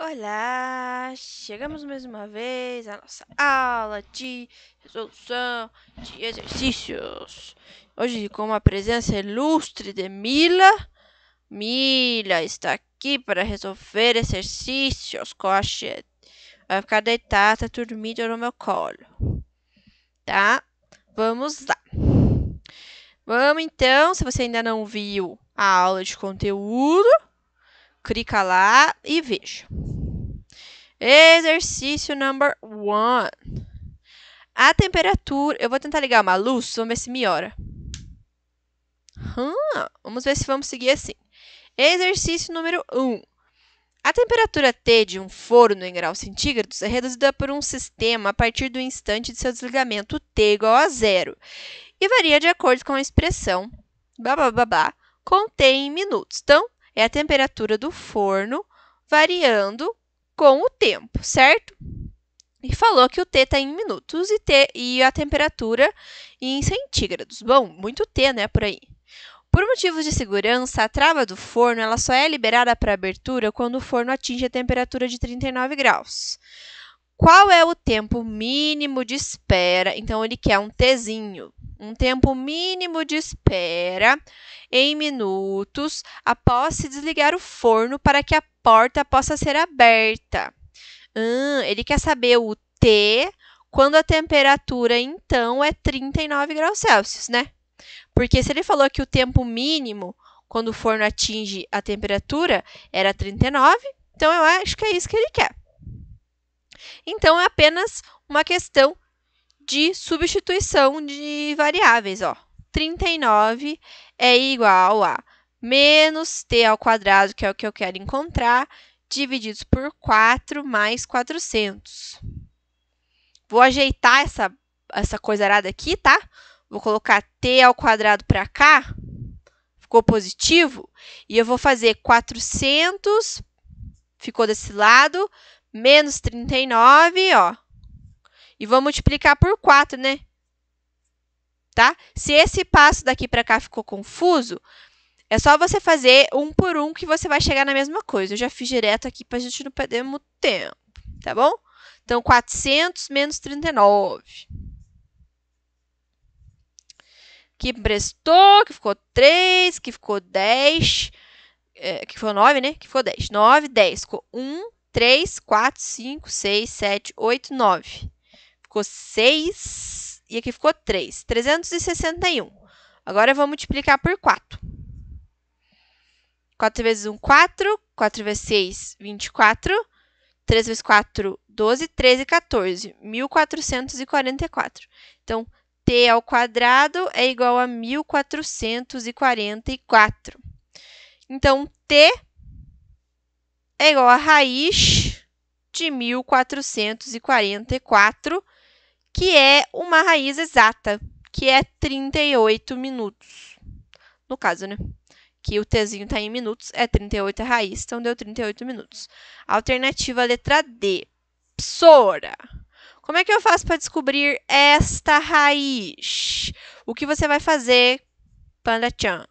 Olá! Chegamos mais uma vez à nossa aula de resolução de exercícios. Hoje com uma presença ilustre de Mila. Mila está aqui para resolver exercícios, coxa. Vai ficar deitada, dormida no meu colo. Tá? Vamos lá. Vamos então, se você ainda não viu a aula de conteúdo, clica lá e veja. Exercício number 1. A temperatura... Eu vou tentar ligar uma luz, vamos ver se melhora. Vamos ver se vamos seguir assim. Exercício número 1. A temperatura T de um forno em graus centígrados é reduzida por um sistema a partir do instante de seu desligamento T igual a 0 e varia de acordo com a expressão com T em minutos. Então, é a temperatura do forno variando com o tempo, certo? E falou que o T está em minutos e a temperatura em centígrados. Bom, muito T, né, por aí. Por motivos de segurança, a trava do forno ela só é liberada para abertura quando o forno atinge a temperatura de 39 graus. Qual é o tempo mínimo de espera? Então, ele quer um Tzinho. Um tempo mínimo de espera em minutos após se desligar o forno para que a porta possa ser aberta. Ele quer saber o T quando a temperatura, então, é 39 graus Celsius, né? Porque se ele falou que o tempo mínimo, quando o forno atinge a temperatura, era 39, então eu acho que é isso que ele quer. Então, é apenas uma questão de substituição de variáveis, ó. 39 é igual a menos t ao quadrado, que é o que eu quero encontrar, divididos por 4 mais 400. Vou ajeitar essa coisa arada aqui, tá? Vou colocar t ao quadrado para cá, ficou positivo, e eu vou fazer 400, ficou desse lado, menos 39, ó. E vou multiplicar por 4, né? Tá? Se esse passo daqui para cá ficou confuso, é só você fazer um por um que você vai chegar na mesma coisa. Eu já fiz direto aqui para a gente não perder muito tempo, tá bom? Então, 400 menos 39. Que prestou, que ficou 3, que ficou 10, que ficou 9, né? Que ficou 10. 9, 10. Ficou 1, 3, 4, 5, 6, 7, 8, 9. Ficou 6 e aqui ficou 3. 361. Agora eu vou multiplicar por 4. 4 vezes 1, 4. 4 vezes 6, 24. 3 vezes 4, 12. 13, 14. 1444. Então, t ao quadrado é igual a 1444. Então, t é igual a raiz de 1444, que é uma raiz exata, que é 38 minutos. No caso, né? Que o tzinho está em minutos, é 38 a raiz, então deu 38 minutos. Alternativa letra D. Psora. Como é que eu faço para descobrir esta raiz? O que você vai fazer, Panda-chan?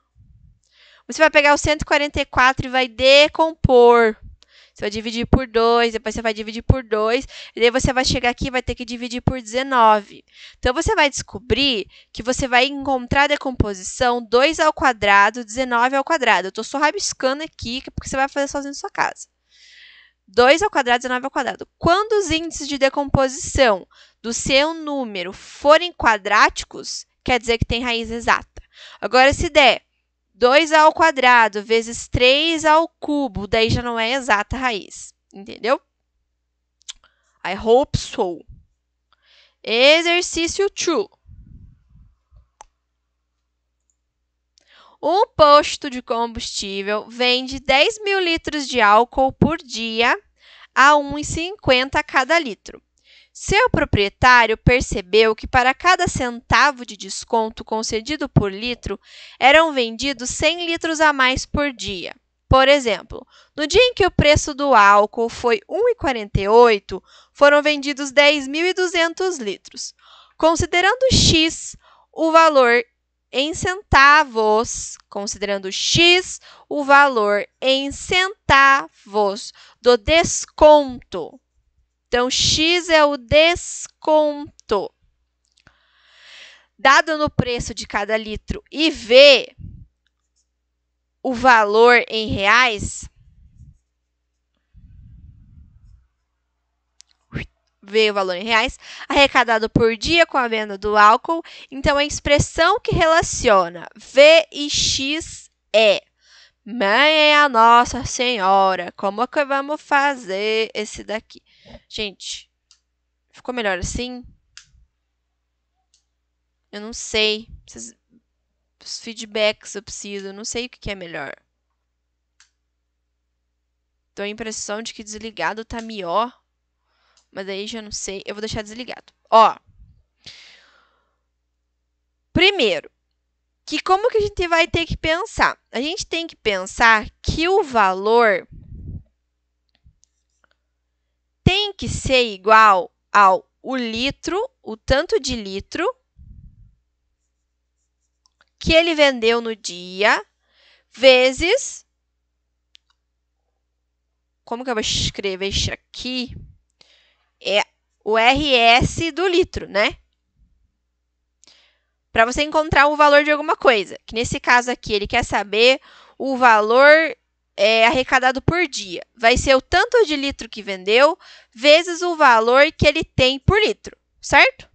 Você vai pegar o 144 e vai decompor. Você vai dividir por 2, depois você vai dividir por 2, e daí você vai chegar aqui e vai ter que dividir por 19. Então, você vai descobrir que você vai encontrar a decomposição 2 ao quadrado, 19 ao quadrado. Eu estou só rabiscando aqui, porque você vai fazer sozinho na sua casa. 2 ao quadrado, 19 ao quadrado. Quando os índices de decomposição do seu número forem quadráticos, quer dizer que tem raiz exata. Agora, se der 2 ao quadrado vezes 3 ao cubo, daí já não é exata a raiz, entendeu? I hope so. Exercício 2. Um posto de combustível vende 10 mil litros de álcool por dia a R$ 1,50 cada litro. Seu proprietário percebeu que para cada centavo de desconto concedido por litro, eram vendidos 100 litros a mais por dia. Por exemplo, no dia em que o preço do álcool foi R$ 1,48, foram vendidos 10.200 litros. Considerando X o valor em centavos, considerando x o valor em centavos do desconto. Então, x é o desconto. Dado no preço de cada litro e V o valor em reais, V o valor em reais, arrecadado por dia com a venda do álcool. Então, a expressão que relaciona V e X é: Mãe a Nossa Senhora, como que vamos fazer esse daqui? Gente, ficou melhor assim? Eu não sei. Os feedbacks eu preciso, eu não sei o que é melhor. Tô a impressão de que desligado tá melhor. Mas aí já não sei. Eu vou deixar desligado. Ó. Primeiro, que como que a gente vai ter que pensar? A gente tem que pensar que o valor tem que ser igual ao litro, o tanto de litro que ele vendeu no dia, vezes... Como que eu vou escrever isso aqui? É o RS do litro, né? Para você encontrar o valor de alguma coisa. Que nesse caso aqui, ele quer saber o valor arrecadado por dia. Vai ser o tanto de litro que vendeu, vezes o valor que ele tem por litro, certo?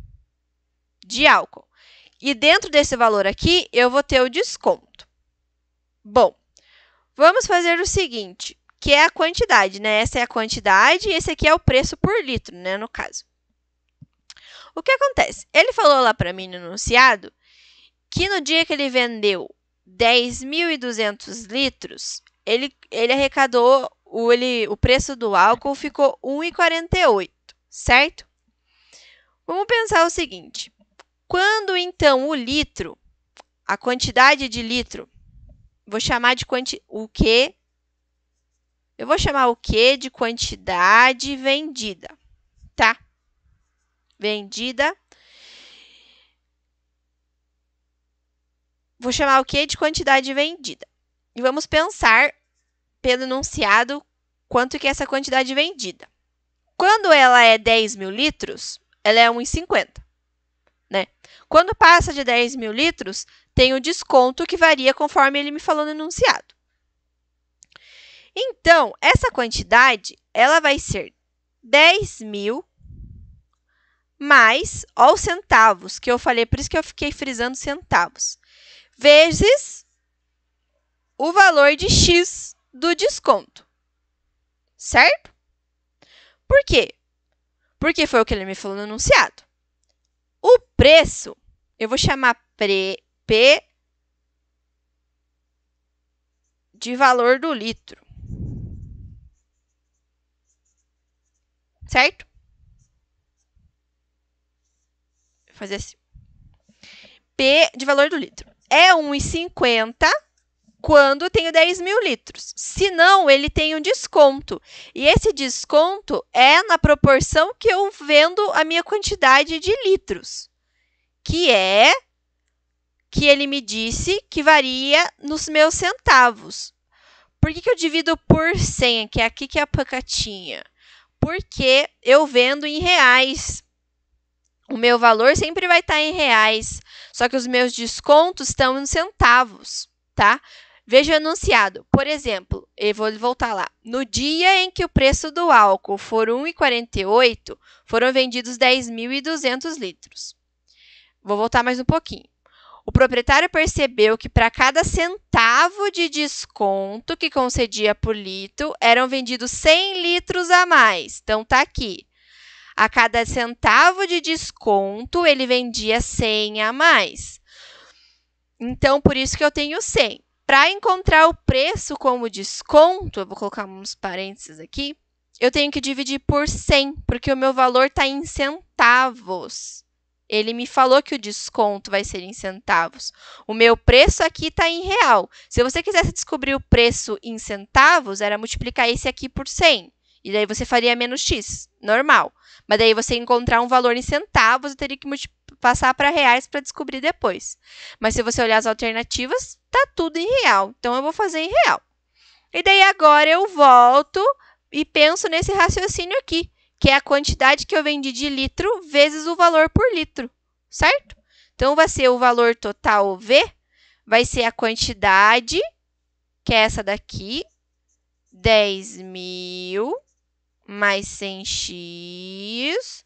De álcool. E dentro desse valor aqui, eu vou ter o desconto. Bom, vamos fazer o seguinte, que é a quantidade, né? Essa é a quantidade e esse aqui é o preço por litro, né, no caso. O que acontece? Ele falou lá para mim no enunciado que no dia que ele vendeu 10.200 litros, ele arrecadou, o preço do álcool ficou R$ 1,48, certo? Vamos pensar o seguinte. Quando, então, o litro, a quantidade de litro, vou chamar de o quê? Eu vou chamar o quê de quantidade vendida, tá? Vendida. Vou chamar o quê de quantidade vendida. E vamos pensar, pelo enunciado, quanto que é essa quantidade vendida. Quando ela é 10.000 litros, ela é 1,50. Né? Quando passa de 10.000 litros, tem o desconto que varia conforme ele me falou no enunciado. Então, essa quantidade, ela vai ser 10.000 mais, ó, os centavos, que eu falei, por isso que eu fiquei frisando centavos, vezes o valor de X do desconto. Certo? Por quê? Porque foi o que ele me falou no enunciado. O preço, eu vou chamar P de valor do litro. Certo? Vou fazer assim. P de valor do litro. É 1,50 quando tenho 10.000 litros. Se não, ele tem um desconto. E esse desconto é na proporção que eu vendo a minha quantidade de litros. Que ele me disse que varia nos meus centavos. Por que eu divido por 100? Que é aqui que é a pacatinha. Porque eu vendo em reais. O meu valor sempre vai estar em reais. Só que os meus descontos estão em centavos, tá? Veja o enunciado. Por exemplo, eu vou voltar lá. No dia em que o preço do álcool for R$ 1,48, foram vendidos 10.200 litros. Vou voltar mais um pouquinho. O proprietário percebeu que para cada centavo de desconto que concedia por litro, eram vendidos 100 litros a mais. Então, tá aqui. A cada centavo de desconto, ele vendia 100 a mais. Então, por isso que eu tenho 100. Para encontrar o preço como desconto, eu vou colocar uns parênteses aqui, eu tenho que dividir por 100, porque o meu valor está em centavos. Ele me falou que o desconto vai ser em centavos. O meu preço aqui está em real. Se você quisesse descobrir o preço em centavos, era multiplicar esse aqui por 100. E daí você faria menos x, normal. Mas daí você encontrar um valor em centavos, eu teria que passar para reais para descobrir depois. Mas se você olhar as alternativas, tá tudo em real. Então, eu vou fazer em real. E daí, agora, eu volto e penso nesse raciocínio aqui, que é a quantidade que eu vendi de litro vezes o valor por litro, certo? Então, vai ser o valor total V, vai ser a quantidade, que é essa daqui, 10.000 mais 100x,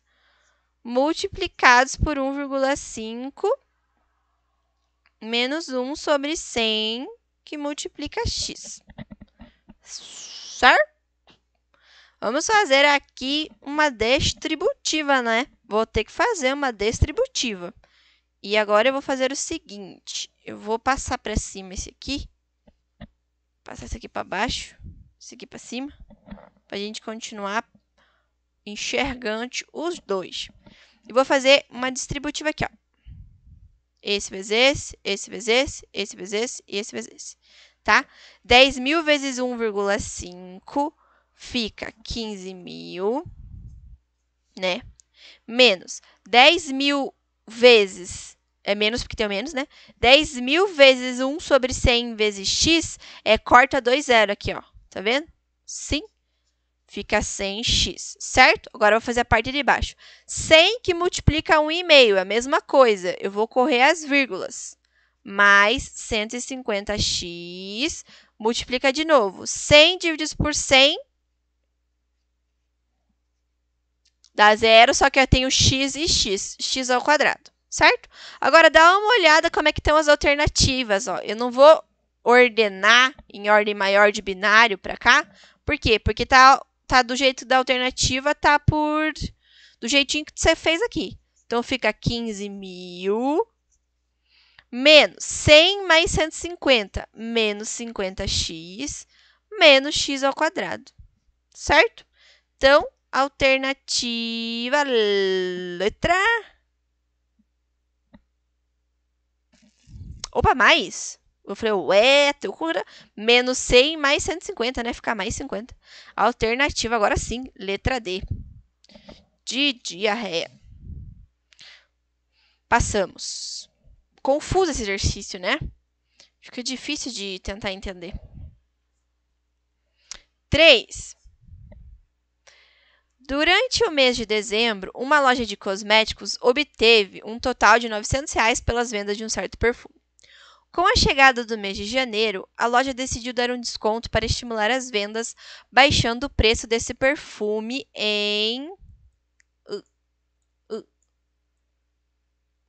multiplicados por 1,5 menos 1 sobre 100, que multiplica x. Certo? Vamos fazer aqui uma distributiva, né? Vou ter que fazer uma distributiva. E agora eu vou fazer o seguinte. Eu vou passar para cima esse aqui. Passar esse aqui para baixo. Esse aqui para cima. Para a gente continuar enxergando os dois. E vou fazer uma distributiva aqui, ó. Esse vezes esse, esse vezes esse, esse vezes esse e esse vezes esse. Tá? 10.000 vezes 1,5 fica 15.000, né? Menos 10.000 vezes, é menos porque tem o menos, né? 10.000 vezes 1 sobre 100 vezes x, corta 2 zero aqui, ó. Tá vendo? Sim. Fica 100x, certo? Agora, eu vou fazer a parte de baixo. 100 que multiplica 1,5, é a mesma coisa. Eu vou correr as vírgulas. Mais 150x, multiplica de novo. 100 dividido por 100 dá zero, só que eu tenho x e x ao quadrado, certo? Agora, dá uma olhada como é que estão as alternativas. Ó. Eu não vou ordenar em ordem maior de binário para cá. Por quê? Porque tá do jeito da alternativa, tá do jeitinho que você fez aqui. Então, fica 15.000 menos 100 mais 150 menos 50x menos x ao quadrado, certo? Então, alternativa letra... Opa, mais? Eu falei, ué, teu cura. Menos 100 mais 150, né? Fica mais 50. Alternativa, agora sim, letra D. De diarreia. Passamos. Confuso esse exercício, né? Fica difícil de tentar entender. 3. Durante o mês de dezembro, uma loja de cosméticos obteve um total de R$ 900 pelas vendas de um certo perfume. Com a chegada do mês de janeiro, a loja decidiu dar um desconto para estimular as vendas, baixando o preço desse perfume em...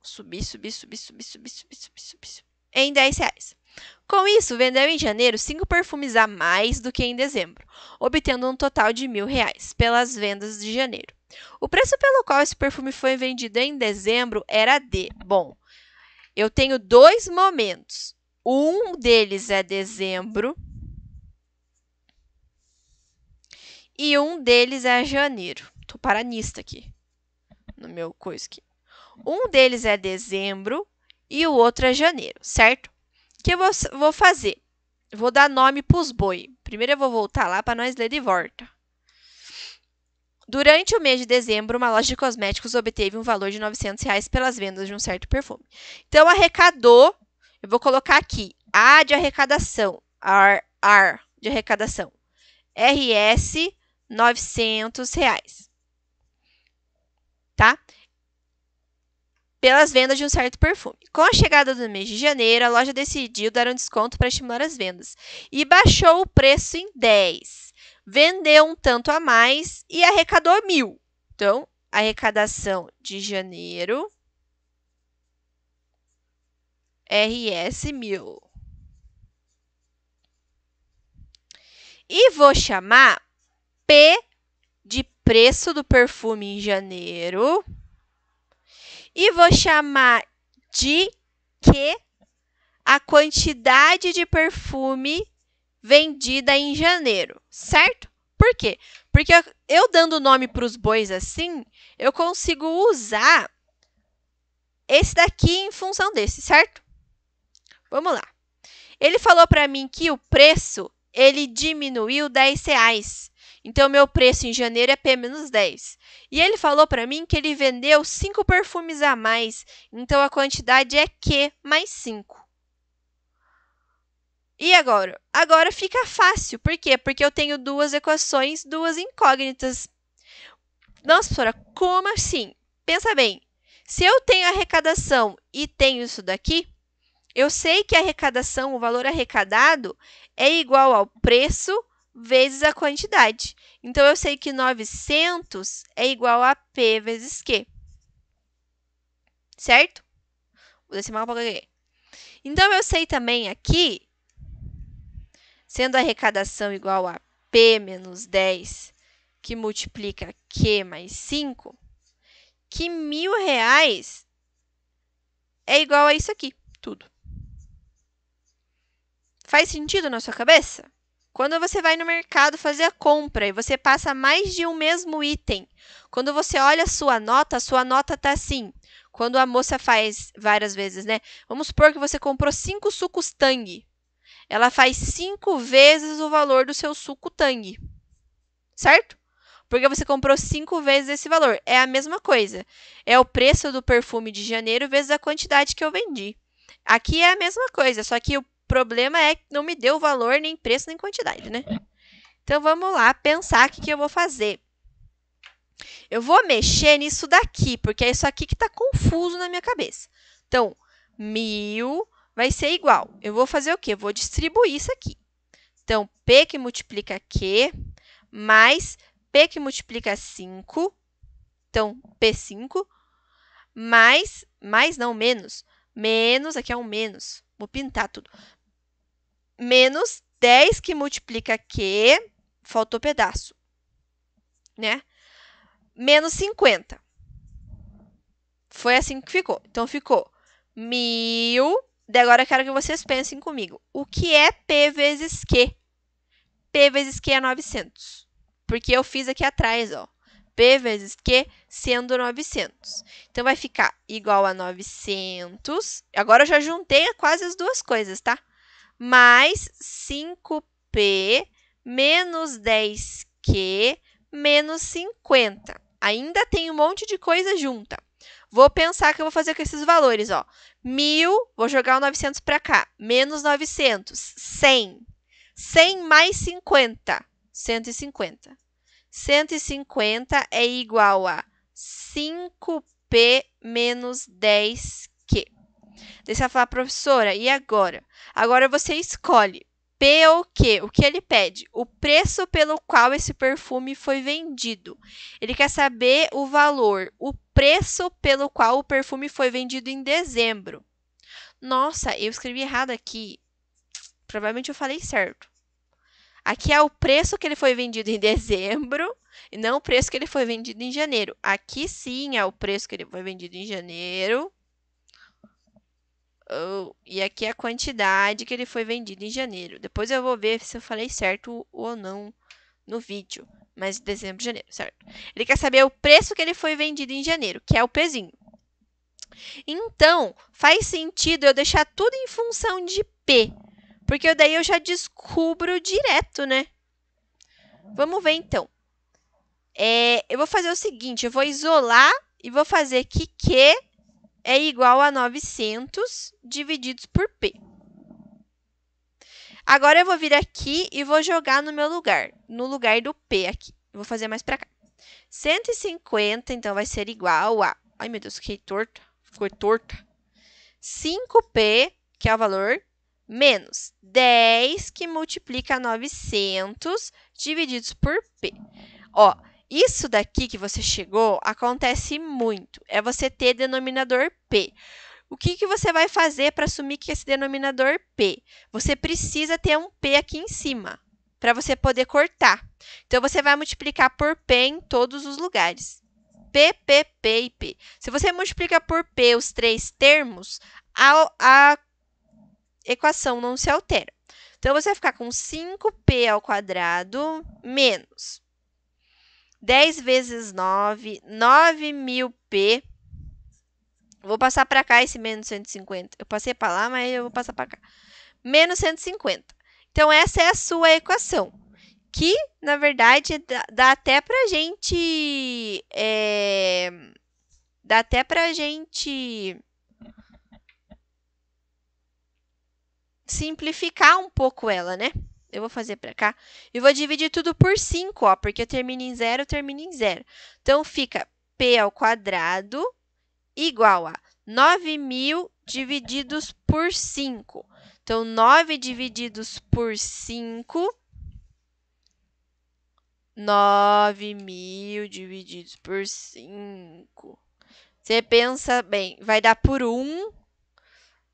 Subir. Em R$10. Com isso, vendeu em janeiro 5 perfumes a mais do que em dezembro, obtendo um total de R$1.000 pelas vendas de janeiro. O preço pelo qual esse perfume foi vendido em dezembro era D. Bom, eu tenho 2 momentos. Um deles é dezembro e um deles é janeiro. Estou paranista aqui, no meu coisa aqui. Um deles é dezembro e o outro é janeiro, certo? O que eu vou fazer? Vou dar nome para os boi. Primeiro eu vou voltar lá para nós ler de volta. Durante o mês de dezembro, uma loja de cosméticos obteve um valor de R$900 pelas vendas de um certo perfume. Então, arrecadou, eu vou colocar aqui, A de arrecadação, R de arrecadação, RS, R$900. Tá? Pelas vendas de um certo perfume. Com a chegada do mês de janeiro, a loja decidiu dar um desconto para estimular as vendas e baixou o preço em 10. Vendeu um tanto a mais e arrecadou 1.000. Então, arrecadação de janeiro, RS 1.000. E vou chamar P de preço do perfume em janeiro. E vou chamar de Q a quantidade de perfume vendida em janeiro, certo? Por quê? Porque eu dando nome para os bois assim, eu consigo usar esse daqui em função desse, certo? Vamos lá. Ele falou para mim que o preço, ele diminuiu R$10. Então, meu preço em janeiro é P menos 10. E ele falou para mim que ele vendeu 5 perfumes a mais. Então, a quantidade é Q mais 5. E agora? Agora fica fácil. Por quê? Porque eu tenho duas equações, duas incógnitas. Nossa, professora, como assim? Pensa bem. Se eu tenho arrecadação e tenho isso daqui, eu sei que a arrecadação, o valor arrecadado, é igual ao preço vezes a quantidade. Então, eu sei que 900 é igual a P vezes Q. Certo? O decimal para ganhar. Então, eu sei também aqui, sendo a arrecadação igual a P menos 10, que multiplica Q mais 5, que R$1.000 é igual a isso aqui, tudo. Faz sentido na sua cabeça? Quando você vai no mercado fazer a compra e você passa mais de um mesmo item, quando você olha a sua nota está assim. Quando a moça faz várias vezes, né? Vamos supor que você comprou 5 sucos Tang. Ela faz 5 vezes o valor do seu suco Tang. Certo? Porque você comprou 5 vezes esse valor. É a mesma coisa. É o preço do perfume de janeiro vezes a quantidade que eu vendi. Aqui é a mesma coisa, só que o problema é que não me deu valor, nem preço, nem quantidade, né? Então, vamos lá pensar o que eu vou fazer. Eu vou mexer nisso daqui, porque é isso aqui que está confuso na minha cabeça. Então, 1.000 vai ser igual. Eu vou fazer o quê? Vou distribuir isso aqui. Então, P que multiplica Q mais P que multiplica 5. Então, P5 mais não, menos. Menos, aqui é um menos. Vou pintar tudo. Menos 10 que multiplica Q, faltou pedaço, né? Menos 50. Foi assim que ficou. Então, ficou 1.000. E agora, eu quero que vocês pensem comigo. O que é P vezes Q? P vezes Q é 900. Porque eu fiz aqui atrás, ó. P vezes Q sendo 900. Então, vai ficar igual a 900. Agora, eu já juntei quase as duas coisas, tá? Mais 5P menos 10Q menos 50. Ainda tem um monte de coisa junta. Vou pensar que eu vou fazer com esses valores, ó. 1.000, vou jogar o 900 para cá. Menos 900, 100. 100 mais 50, 150. 150 é igual a 5P menos 10Q. Daí você vai falar, professora, e agora? Agora você escolhe P ou Q. O que ele pede? O preço pelo qual esse perfume foi vendido. Ele quer saber o valor, o preço pelo qual o perfume foi vendido em dezembro. Nossa, eu escrevi errado aqui. Provavelmente eu falei certo. Aqui é o preço que ele foi vendido em dezembro e não o preço que ele foi vendido em janeiro. Aqui sim é o preço que ele foi vendido em janeiro. E aqui é a quantidade que ele foi vendido em janeiro. Depois eu vou ver se eu falei certo ou não no vídeo. Mas dezembro, janeiro, certo? Ele quer saber o preço que ele foi vendido em janeiro, que é o Pzinho. Então, faz sentido eu deixar tudo em função de P. Porque daí eu já descubro direto, né? Vamos ver, então. Eu vou fazer o seguinte, eu vou isolar e vou fazer que Q é igual a 900 divididos por P. Agora, eu vou vir aqui e vou jogar no meu lugar, no lugar do P aqui. Eu vou fazer mais para cá. 150, então, vai ser igual a... Ai, meu Deus, fiquei torta. Ficou torta. 5P, que é o valor, menos 10, que multiplica 900 divididos por P. Ó, isso daqui que você chegou acontece muito. É você ter denominador P. O que você vai fazer para assumir que esse denominador P? Você precisa ter um P aqui em cima, para você poder cortar. Então, você vai multiplicar por P em todos os lugares. P, P, P e P. Se você multiplica por P os três termos, a equação não se altera. Então, você vai ficar com 5P ao quadrado menos 10 vezes 9, 9.000P. Vou passar para cá esse menos 150. Eu passei para lá, mas eu vou passar para cá. Menos 150. Então, essa é a sua equação. que, na verdade, dá até pra gente... dá até pra gente simplificar um pouco ela, né? Eu vou fazer para cá. E vou dividir tudo por 5, ó, porque termina em 0, termina em 0. Então, fica p ao quadrado igual a 9.000 divididos por 5. Então, 9 divididos por 5... 9.000 divididos por 5. Você pensa, bem, vai dar por 1.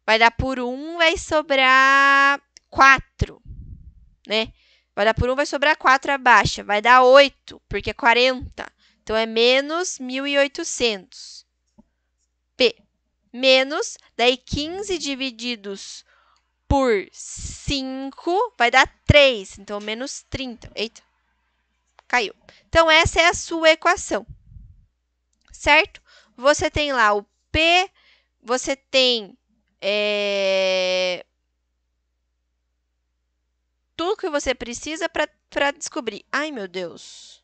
Vai sobrar 4, né? Vai dar por 1, vai sobrar 4 abaixo. Vai dar 8, porque é 40. Então, é menos 1.800. P. Menos, daí 15 divididos por 5 vai dar 3. Então, menos 30. Eita, caiu. Então, essa é a sua equação, certo? Você tem lá o P, você tem tudo que você precisa para descobrir. Ai, meu Deus.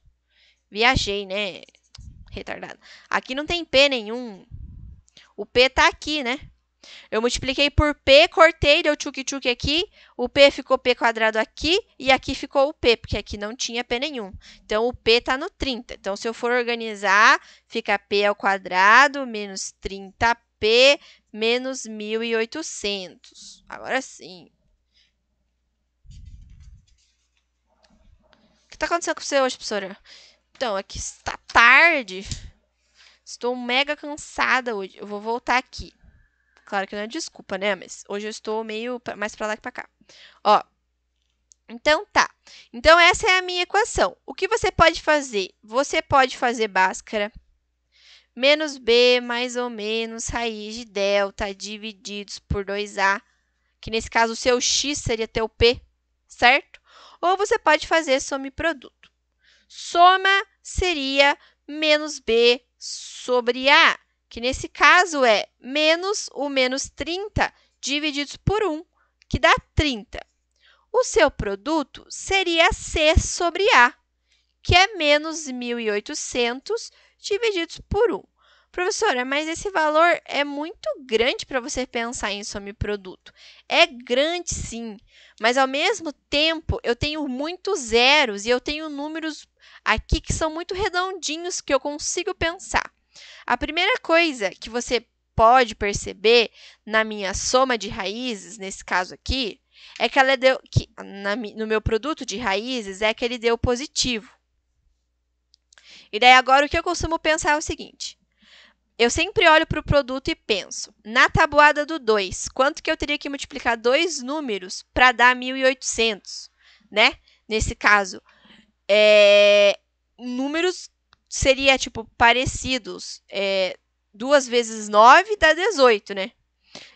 Viajei, né? Retardado. Aqui não tem P nenhum. O P tá aqui, né? Eu multipliquei por P, cortei, deu tchuc-tchuc aqui. O P ficou P quadrado aqui e aqui ficou o P, porque aqui não tinha P nenhum. Então, o P tá no 30. Então, se eu for organizar, fica P ao quadrado menos 30P menos 1.800. Agora sim. O que está acontecendo com você hoje, professora? Então, aqui está tarde. Estou mega cansada hoje. Eu vou voltar aqui. Claro que não é desculpa, né? Mas hoje eu estou meio mais para lá que para cá. Ó. Então, tá. Então, essa é a minha equação. O que você pode fazer? Você pode fazer Bhaskara. Menos B mais ou menos raiz de delta divididos por 2A, que nesse caso o seu x seria teu P, certo? Ou você pode fazer soma e produto. Soma seria menos B sobre A, que nesse caso é menos o menos 30 divididos por 1, que dá 30. O seu produto seria C sobre A, que é menos 1.800 divididos por 1. Professora, mas esse valor é muito grande para você pensar em soma e produto. É grande, sim, mas ao mesmo tempo eu tenho muitos zeros e eu tenho números aqui que são muito redondinhos que eu consigo pensar. A primeira coisa que você pode perceber na minha soma de raízes, nesse caso aqui, é que ela deu, no meu produto de raízes, é que ele deu positivo. E daí agora o que eu costumo pensar é o seguinte. Eu sempre olho para o produto e penso, na tabuada do 2, quanto que eu teria que multiplicar dois números para dar 1.800, né? Nesse caso, números seria, tipo, parecidos. 2 vezes 9 dá 18, né?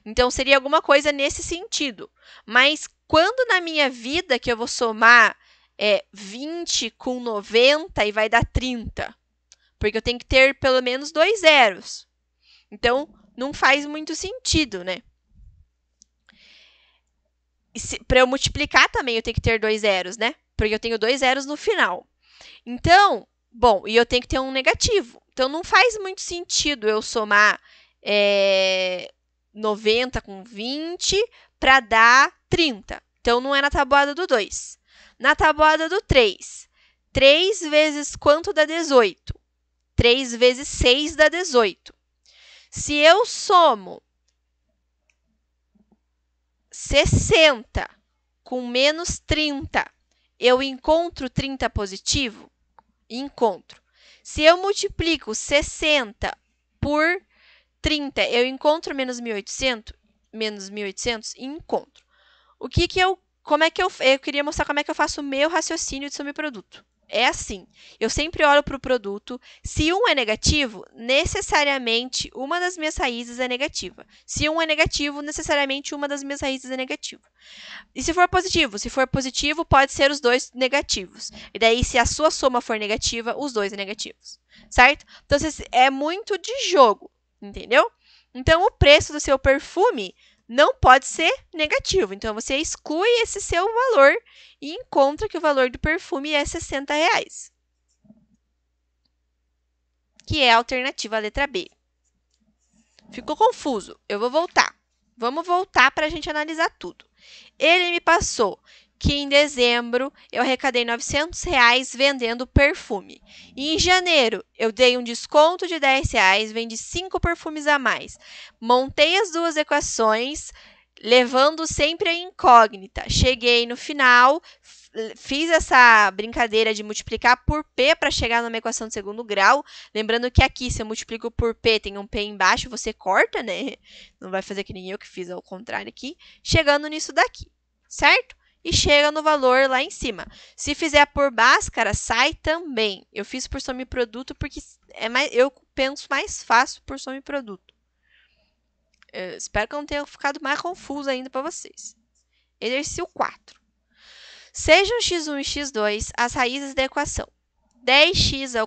Então, seria alguma coisa nesse sentido. Mas quando na minha vida que eu vou somar 20 com 90 e vai dar 30? Porque eu tenho que ter pelo menos 2 zeros. Então, não faz muito sentido, né? Para eu multiplicar também, eu tenho que ter 2 zeros, né? Porque eu tenho 2 zeros no final. Então, bom, e eu tenho que ter um negativo. Então, não faz muito sentido eu somar 90 com 20 para dar 30. Então, não é na tabuada do 2. Na tabuada do 3, 3 vezes quanto dá 18? 3 vezes 6 dá 18. Se eu somo 60 com menos 30, eu encontro 30 positivo? Encontro. Se eu multiplico 60 por 30, eu encontro menos 1.800? Menos 1.800? Encontro. Eu queria mostrar como é que eu faço o meu raciocínio de soma e produto. É assim, eu sempre olho para o produto, se um é negativo, necessariamente uma das minhas raízes é negativa. Se um é negativo, necessariamente uma das minhas raízes é negativa. E se for positivo? Se for positivo, pode ser os dois negativos. E daí, se a sua soma for negativa, os dois negativos, certo? Então, é muito de jogo, entendeu? Então, o preço do seu perfume não pode ser negativo. Então, você exclui esse seu valor e encontra que o valor do perfume é R$60, que é a alternativa à letra B. Ficou confuso? Eu vou voltar. Vamos voltar para a gente analisar tudo. Ele me passou que em dezembro eu arrecadei R$900 vendendo perfume. E em janeiro eu dei um desconto de R$10, vendi 5 perfumes a mais. Montei as duas equações, levando sempre a incógnita. Cheguei no final, fiz essa brincadeira de multiplicar por P para chegar numa equação de segundo grau. Lembrando que aqui, se eu multiplico por P, tem um P embaixo, você corta, né? Não vai fazer que nem eu que fiz ao contrário aqui. Chegando nisso daqui, certo? E chega no valor lá em cima. Se fizer por Bhaskara, sai também. Eu fiz por soma e produto porque eu penso mais fácil por soma e produto. Eu espero que eu não tenha ficado mais confuso ainda para vocês. Exercício 4. Sejam x1 e x2 as raízes da equação 10x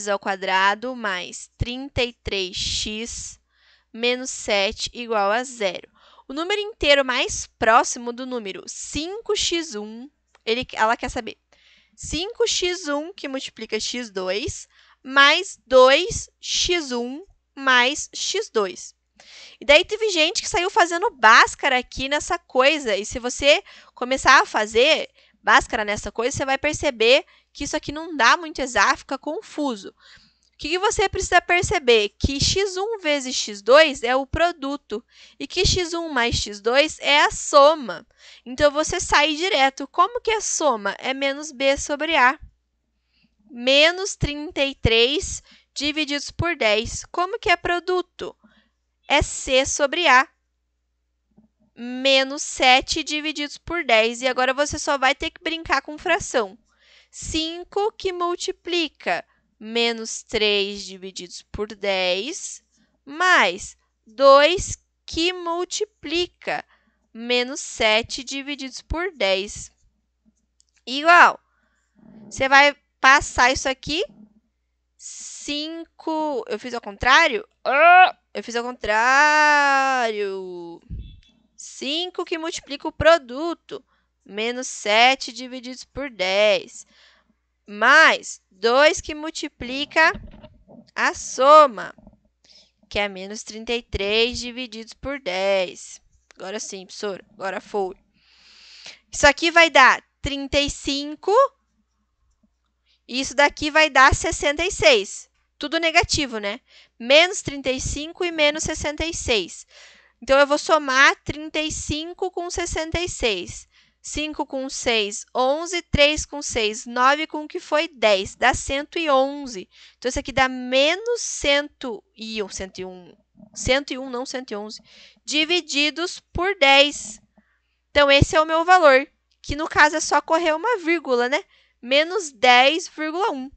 ao quadrado mais 33x menos 7 igual a 0. O número inteiro mais próximo do número 5x1, ela quer saber 5x1 que multiplica x2 mais 2x1 mais x2. E daí teve gente que saiu fazendo Bhaskara aqui nessa coisa. E se você começar a fazer Bhaskara nessa coisa, você vai perceber que isso aqui não dá muito exato, fica confuso. O que você precisa perceber? Que x1 vezes x2 é o produto e que x1 mais x2 é a soma. Então, você sai direto. Como que é a soma? É menos b sobre a. Menos 33 divididos por 10. Como que é produto? É C sobre A, menos 7 divididos por 10. E agora você só vai ter que brincar com fração. 5 que multiplica menos 3 divididos por 10, mais 2 que multiplica menos 7 divididos por 10. Igual. Você vai passar isso aqui. 5... Eu fiz ao contrário? Eu fiz ao contrário. 5 que multiplica o produto, menos 7 divididos por 10, mais 2 que multiplica a soma, que é menos 33 divididos por 10. Agora sim, professora, agora foi. Isso aqui vai dar 35, e isso daqui vai dar 66. Tudo negativo, né? Menos 35 e menos 66. Então, eu vou somar 35 com 66. 5 com 6, 11. 3 com 6, 9 com que foi 10. Dá 111. Então, isso aqui dá menos 101. 101, não 111. Divididos por 10. Então, esse é o meu valor. Que, no caso, é só correr uma vírgula, né? Menos 10,1.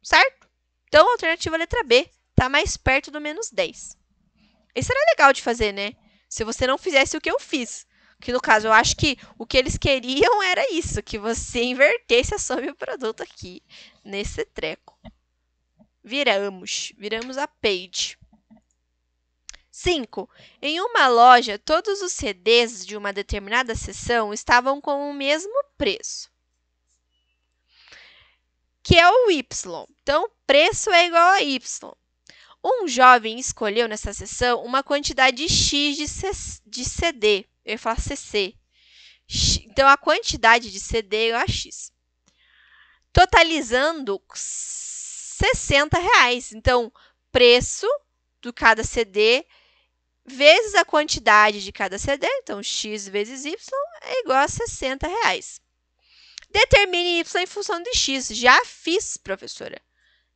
Certo? Então, a alternativa letra B está mais perto do menos 10. Isso era legal de fazer, né? Se você não fizesse o que eu fiz. Que, no caso, eu acho que o que eles queriam era isso. Que você invertesse a soma e o produto aqui. Nesse treco. Viramos a page. 5. Em uma loja, todos os CDs de uma determinada seção estavam com o mesmo preço. Que é o Y. Então, preço é igual a Y. Um jovem escolheu nessa seção uma quantidade X de CD. Eu ia falar CC. Então, a quantidade de CD é igual a X. Totalizando R$60. Então, preço de cada CD vezes a quantidade de cada CD. Então, X vezes Y é igual a R$60. Determine Y em função de X. Já fiz, professora.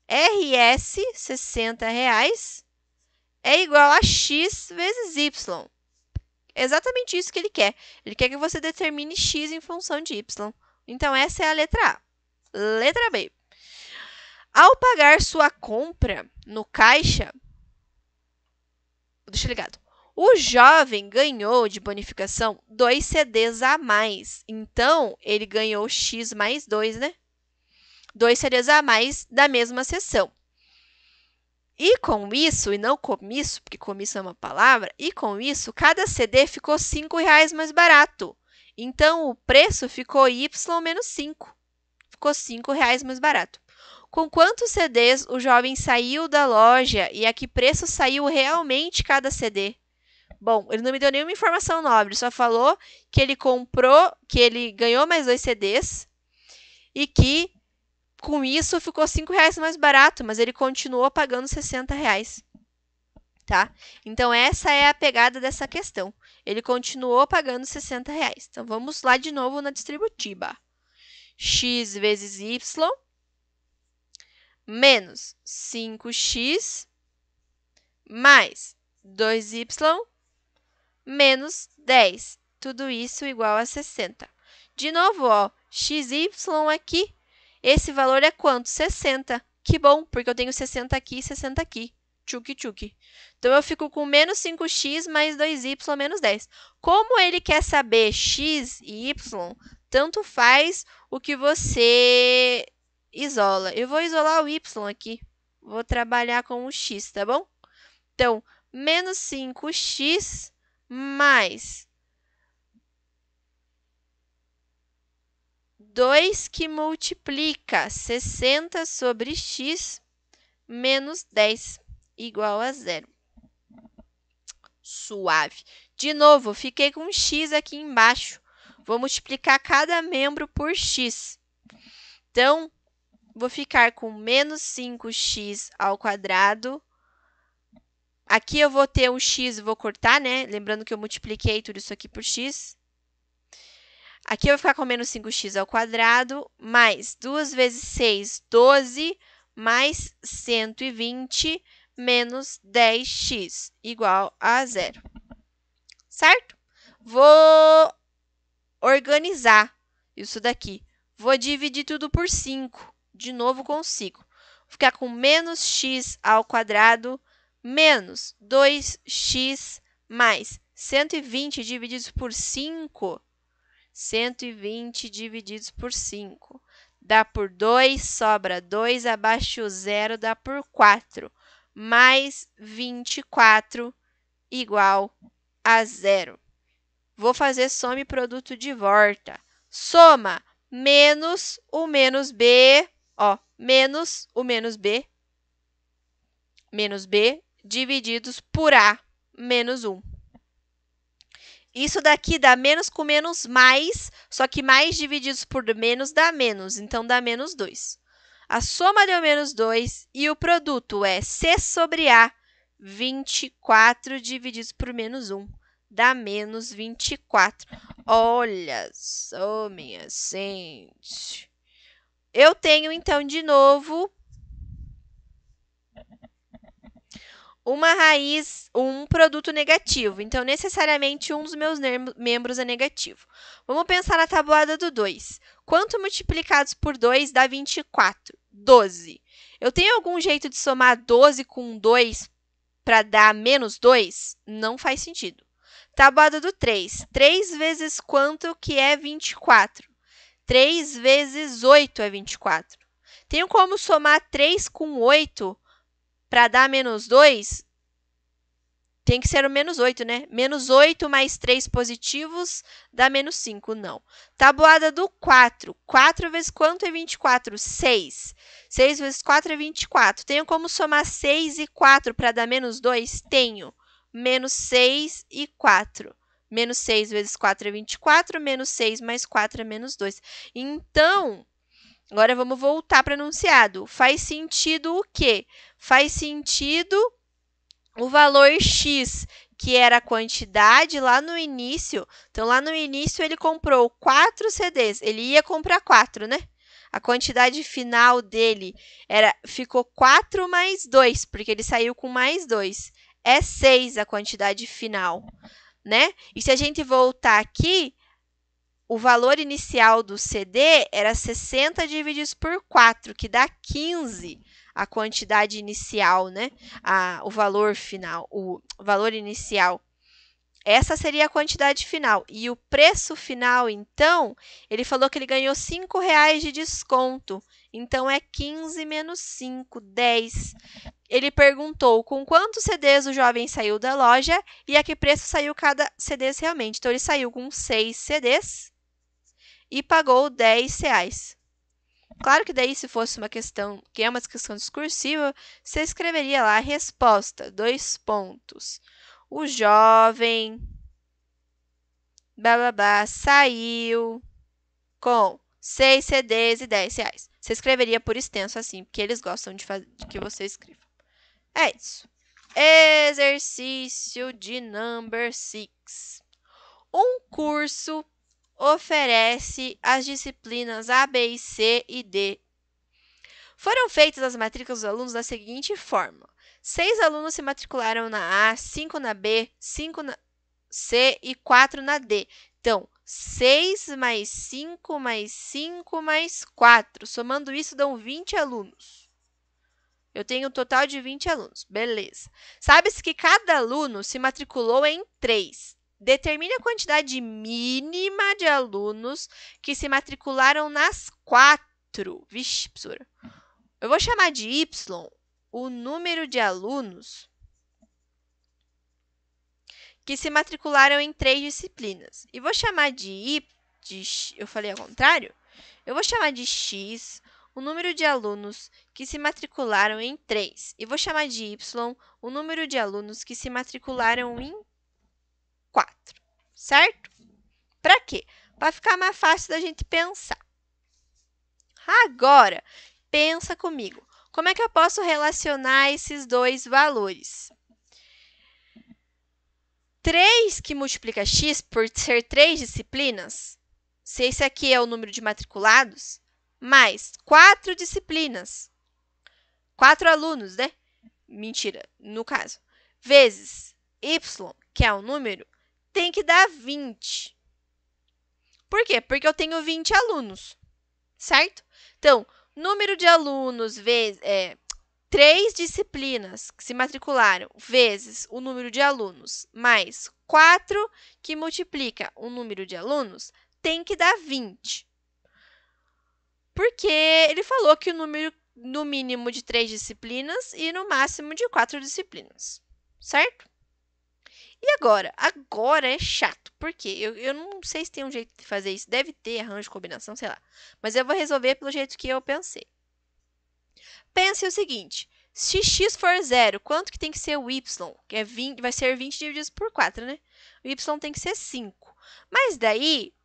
RS, R$60, é igual a X vezes Y. É exatamente isso que ele quer. Ele quer que você determine X em função de Y. Então, essa é a letra A. Letra B. Ao pagar sua compra no caixa... Deixa ligado. O jovem ganhou de bonificação 2 CDs a mais. Então, ele ganhou X mais 2, né? 2 CDs a mais da mesma seção. E com isso, e não comiço, porque comiço é uma palavra, e com isso, cada CD ficou R$ 5,00 mais barato. Então, o preço ficou Y menos 5. Ficou R$ 5,00 mais barato. Com quantos CDs o jovem saiu da loja e a que preço saiu realmente cada CD? Bom, ele não me deu nenhuma informação nobre, só falou que ele comprou, que ele ganhou mais 2 CDs e que com isso ficou R$ 5,00 mais barato, mas ele continuou pagando R$ 60,00. Tá? Então, essa é a pegada dessa questão. Ele continuou pagando R$ 60,00. Então, vamos lá de novo na distributiva. X vezes Y menos 5x mais 2y menos 10. Tudo isso igual a 60. De novo, ó, xy aqui. Esse valor é quanto? 60. Que bom, porque eu tenho 60 aqui e 60 aqui. Tchuki, tchuki. Então, eu fico com menos 5x mais 2y menos 10. Como ele quer saber x e y, tanto faz o que você isola. Eu vou isolar o y aqui. Vou trabalhar com o x, tá bom? Então, menos 5x mais 2 que multiplica 60 sobre x menos 10 igual a 0. Suave. De novo, fiquei com x aqui embaixo. Vou multiplicar cada membro por x. Então, vou ficar com menos 5x ao quadrado. Aqui eu vou ter um x e vou cortar, né? Lembrando que eu multipliquei tudo isso aqui por x. Aqui eu vou ficar com menos 5x ao quadrado, mais 2 vezes 6, 12, mais 120, menos 10x, igual a 0. Certo? Vou organizar isso daqui. Vou dividir tudo por 5. De novo, consigo. Vou ficar com menos x ao quadrado, menos 2x, mais 120 divididos por 5. 120 divididos por 5. Dá por 2, sobra 2, abaixo 0, dá por 4. Mais 24 igual a 0. Vou fazer soma e produto de volta. Soma menos o menos b, ó, menos o menos b divididos por a, menos 1. Isso daqui dá menos com menos mais, só que mais divididos por menos dá menos, então dá menos 2. A soma deu menos 2 e o produto é C sobre A, 24 divididos por menos 1, dá menos 24. Olha só, minha gente. Eu tenho, então, de novo, uma raiz, um produto negativo. Então, necessariamente, um dos meus membros é negativo. Vamos pensar na tabuada do 2. Quanto multiplicados por 2 dá 24? 12. Eu tenho algum jeito de somar 12 com 2 para dar menos 2? Não faz sentido. Tabuada do 3. 3 vezes quanto que é 24? 3 vezes 8 é 24. Tenho como somar 3 com 8 para dar menos 2, tem que ser o menos 8, né? Menos 8 mais 3 positivos dá menos 5, não. Tabuada do 4. 4 vezes quanto é 24? 6. 6 vezes 4 é 24. Tenho como somar 6 e 4 para dar menos 2? Tenho. Menos 6 e 4. Menos 6 vezes 4 é 24, menos 6 mais 4 é menos 2. Então, agora vamos voltar para o enunciado. Faz sentido o quê? Faz sentido o valor x, que era a quantidade lá no início. Então, lá no início, ele comprou 4 CDs. Ele ia comprar 4, né? A quantidade final dele ficou 4 mais 2, porque ele saiu com mais 2. É 6 a quantidade final, né? E se a gente voltar aqui, o valor inicial do CD era 60 divididos por 4, que dá 15, a quantidade inicial, né? O valor final, o valor inicial. Essa seria a quantidade final. E o preço final, então, ele falou que ele ganhou R$5 de desconto. Então, é 15 menos 5, 10. Ele perguntou com quantos CDs o jovem saiu da loja e a que preço saiu cada CD realmente. Então, ele saiu com 6 CDs e pagou R$10. Claro que daí, se fosse uma questão, que é uma questão discursiva, você escreveria lá a resposta, 2 pontos. O jovem, blá, blá, blá, saiu com 6 CDs e R$10. Você escreveria por extenso assim, porque eles gostam de que você escreva. É isso. Exercício de number 6. Um curso oferece as disciplinas A, B e C e D. Foram feitas as matrículas dos alunos da seguinte forma. 6 alunos se matricularam na A, 5 na B, 5 na C e 4 na D. Então, 6 mais 5 mais 5 mais 4. Somando isso, dão 20 alunos. Eu tenho um total de 20 alunos. Beleza. Sabe-se que cada aluno se matriculou em 3. Determine a quantidade mínima de alunos que se matricularam nas 4. Vixe, professora. Eu vou chamar de Y o número de alunos que se matricularam em 3 disciplinas. E vou chamar de eu falei ao contrário? Eu vou chamar de X o número de alunos que se matricularam em 3. E vou chamar de Y o número de alunos que se matricularam em 4. Certo? Para quê? Para ficar mais fácil da gente pensar. Agora, pensa comigo. Como é que eu posso relacionar esses dois valores? 3 que multiplica x por ser 3 disciplinas, se esse aqui é o número de matriculados, mais 4 disciplinas, 4 alunos, né? Mentira, no caso. Vezes y, que é o número, tem que dar 20. Por quê? Porque eu tenho 20 alunos, certo? Então, número de alunos vezes 3 disciplinas que se matricularam vezes o número de alunos mais 4 que multiplica o número de alunos tem que dar 20. Porque ele falou que o número no mínimo de 3 disciplinas e no máximo de 4 disciplinas, certo? E agora? Agora é chato, porque eu não sei se tem um jeito de fazer isso, deve ter arranjo de combinação, sei lá. Mas eu vou resolver pelo jeito que eu pensei. Pense o seguinte, se x for 0, quanto que tem que ser o y? Que é 20, vai ser 20 dividido por 4, né? O y tem que ser 5. Mas daí,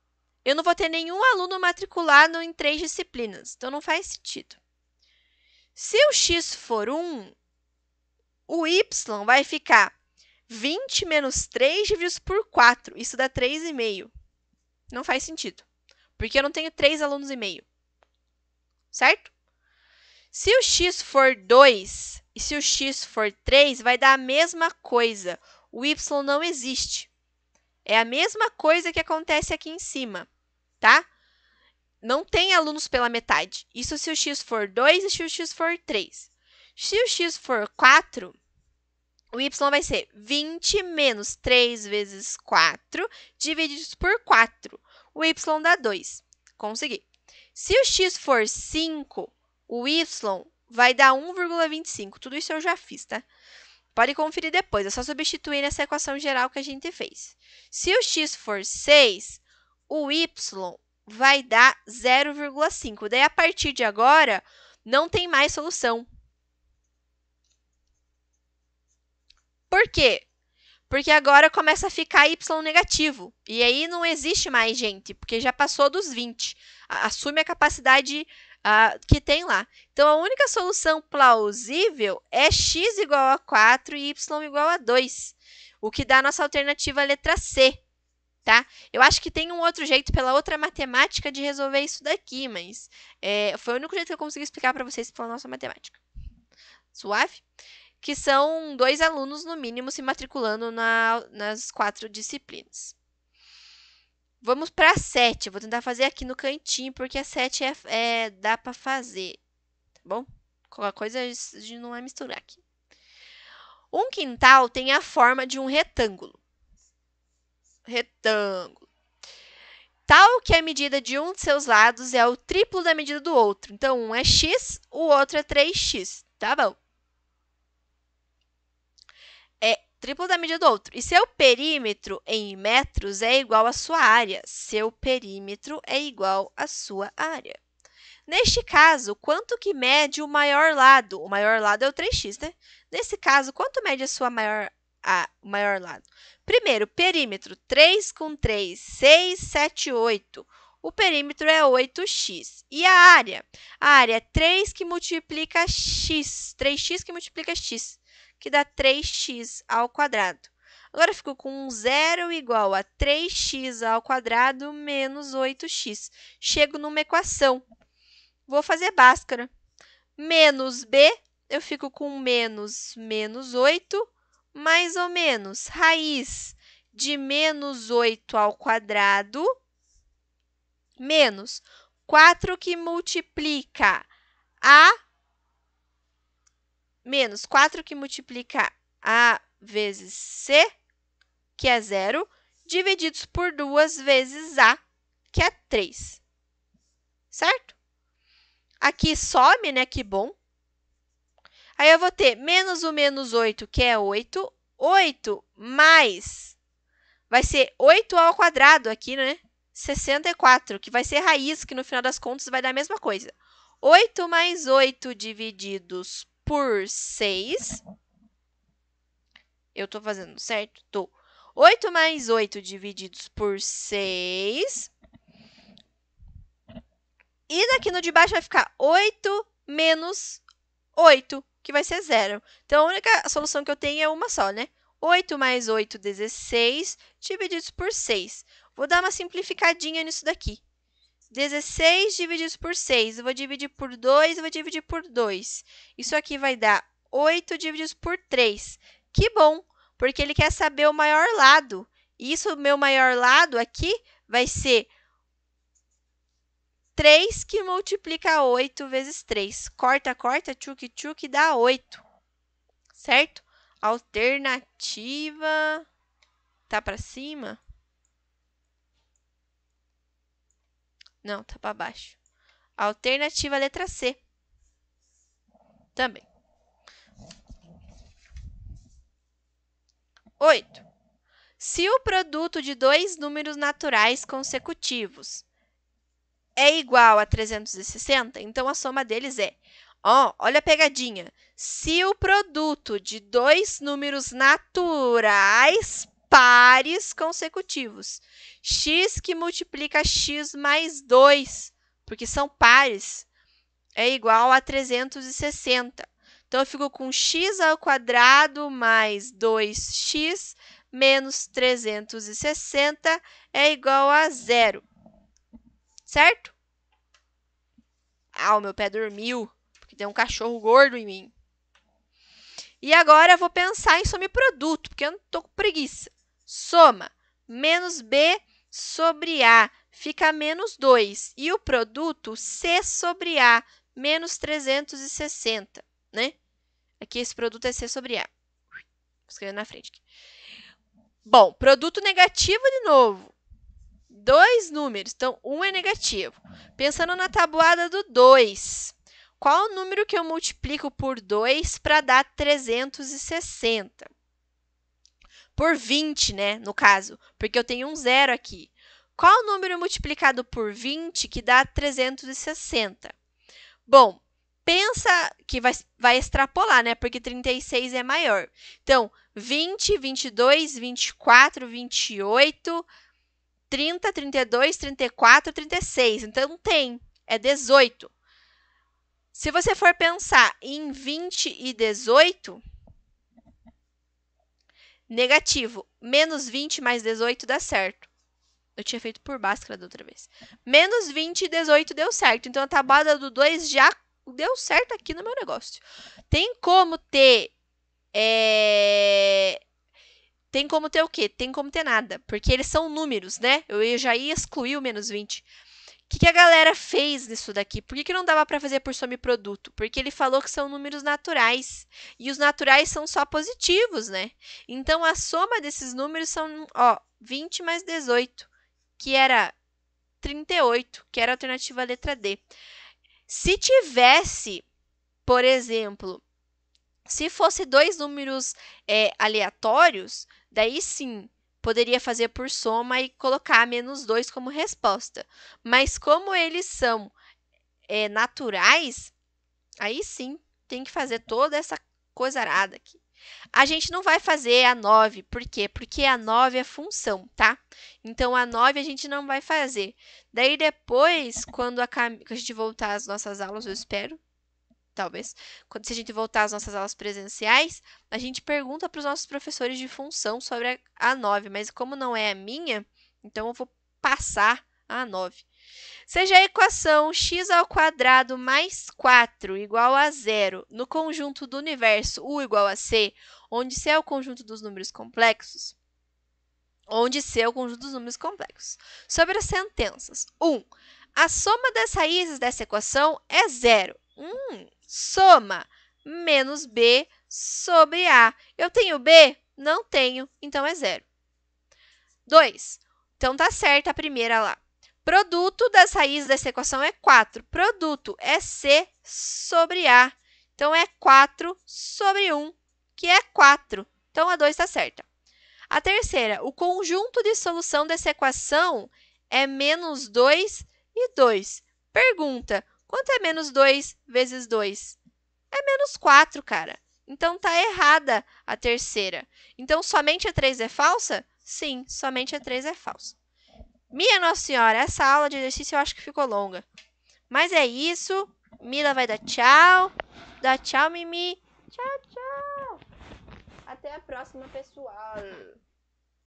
eu não vou ter nenhum aluno matriculado em 3 disciplinas, então não faz sentido. Se o x for 1, o y vai ficar 20 menos 3 dividido por 4. Isso dá 3,5. Não faz sentido, porque eu não tenho 3 alunos e meio, certo? Se o x for 2 e se o x for 3, vai dar a mesma coisa. O y não existe. É a mesma coisa que acontece aqui em cima, tá? Não tem alunos pela metade. Isso se o x for 2 e se o x for 3. Se o x for 4, o y vai ser 20 menos 3 vezes 4 dividido por 4. O y dá 2. Consegui. Se o x for 5, o y vai dar 1,25. Tudo isso eu já fiz, tá? Pode conferir depois, é só substituir nessa equação geral que a gente fez. Se o x for 6, o y vai dar 0,5. Daí, a partir de agora, não tem mais solução. Por quê? Porque agora começa a ficar y negativo. E aí não existe mais, gente, porque já passou dos 20. Assume a capacidade que tem lá. Então, a única solução plausível é x igual a 4 e y igual a 2. O que dá a nossa alternativa letra C. Tá? Eu acho que tem um outro jeito pela outra matemática de resolver isso daqui, mas foi o único jeito que eu consegui explicar para vocês pela nossa matemática. Suave? Que são 2 alunos, no mínimo, se matriculando nas 4 disciplinas. Vamos para a 7. Eu vou tentar fazer aqui no cantinho, porque a 7 dá para fazer, tá bom? Qualquer coisa a gente não vai misturar aqui. Um quintal tem a forma de um retângulo. retângulo. Tal que a medida de um de seus lados é o triplo da medida do outro. Então, um é x, o outro é 3x. Tá bom. É triplo da medida do outro. E seu perímetro em metros é igual à sua área. Seu perímetro é igual à sua área. Neste caso, quanto que mede o maior lado? O maior lado é o 3x, né? Nesse caso, quanto mede o maior lado? Primeiro, perímetro. 3 com 3, 6, 7, 8. O perímetro é 8x. E a área? A área é 3 que multiplica x. 3x que multiplica x, que dá 3x ao quadrado. Agora, ficou com 0 igual a 3x ao quadrado menos 8x. Chego numa equação. Vou fazer Bhaskara. Menos b, eu fico com menos 8, mais ou menos raiz de menos 8 ao quadrado, menos 4 que multiplica a, menos 4 que multiplica a vezes c, que é 0, divididos por 2 vezes a, que é 3. Certo? Aqui some, né? Que bom. Aí, eu vou ter menos o menos 8, que é 8. 8 mais, vai ser 8 ao quadrado aqui, né? 64, que vai ser raiz, que no final das contas vai dar a mesma coisa. 8 mais 8 divididos por 6. Eu estou fazendo certo? Estou. 8 mais 8 divididos por 6. E daqui no de baixo vai ficar 8 menos 8, que vai ser 0. Então, a única solução que eu tenho é uma só, né? 8 mais 8, 16, divididos por 6. Vou dar uma simplificadinha nisso daqui. 16 divididos por 6. Eu vou dividir por 2, eu vou dividir por 2. Isso aqui vai dar 8 divididos por 3. Que bom, porque ele quer saber o maior lado. Isso, o meu maior lado aqui, vai ser 3 que multiplica 8 vezes 3. Corta, corta, tchuc, tchuc, dá 8. Certo? Alternativa tá para cima? Não, tá para baixo. Alternativa letra C. Também. 8. Se o produto de dois números naturais consecutivos é igual a 360, então a soma deles é... olha a pegadinha. Se o produto de dois números naturais pares consecutivos, x que multiplica x mais 2, porque são pares, é igual a 360. Então, eu fico com x ao quadrado mais 2x menos 360 é igual a 0. Certo? O meu pé dormiu, porque tem um cachorro gordo em mim. E agora, eu vou pensar em soma e produto, porque eu não estou com preguiça. Soma, menos b sobre a, fica menos 2. E o produto, c sobre a, menos 360, né? Aqui, esse produto é c sobre a. Vou escrever na frente aqui. Bom, produto negativo de novo. Dois números, então, um é negativo. Pensando na tabuada do 2, qual o número que eu multiplico por 2 para dar 360? Por 20, né, no caso, porque eu tenho um 0 aqui. Qual o número multiplicado por 20 que dá 360? Bom, pensa que vai extrapolar, né, porque 36 é maior. Então, 20, 22, 24, 28... 30, 32, 34, 36. Então, é 18. Se você for pensar em 20 e 18, negativo. Menos 20 mais 18 dá certo. Eu tinha feito por Bhaskara da outra vez. Menos 20 e 18 deu certo. Então, a tabuada do 2 já deu certo aqui no meu negócio. Tem como ter... Tem como ter o quê? Tem como ter nada, porque eles são números, né? Eu já ia excluir o menos 20. que a galera fez nisso daqui? Por que não dava para fazer por soma e produto? Porque ele falou que são números naturais. E os naturais são só positivos, né? Então, a soma desses números são, 20 mais 18, que era 38, que era a alternativa letra D. Se tivesse, por exemplo, se fosse dois números aleatórios, daí sim, poderia fazer por soma e colocar menos 2 como resposta. Mas como eles são naturais, aí sim, tem que fazer toda essa coisa arada aqui. A gente não vai fazer a 9, por quê? Porque a 9 é função, tá? Então, a 9 a gente não vai fazer. Daí, depois, quando a gente voltar às nossas aulas, eu espero, talvez, se a gente voltar às nossas aulas presenciais, a gente pergunta para os nossos professores de função sobre a 9, mas como não é a minha, então eu vou passar a 9. Seja a equação x² mais 4 igual a 0 no conjunto do universo U igual a C, onde C é o conjunto dos números complexos, Sobre as sentenças. 1. A soma das raízes dessa equação é 0. Soma menos B sobre A. Eu tenho B? Não tenho, então é 0. 2. Então, tá certa a primeira lá. Produto das raízes dessa equação é 4. Produto é C sobre A. Então, é 4 sobre 1, que é 4. Então, a 2 está certa. A terceira, o conjunto de solução dessa equação é menos 2 e 2. Pergunta, quanto é menos 2 vezes 2? É menos 4, cara. Então, está errada a terceira. Então, somente a 3 é falsa? Sim, somente a 3 é falsa. Minha Nossa Senhora, essa aula de exercício eu acho que ficou longa. Mas é isso. Mila vai dar tchau. Dá tchau, Mimi. Tchau, tchau. Até a próxima, pessoal.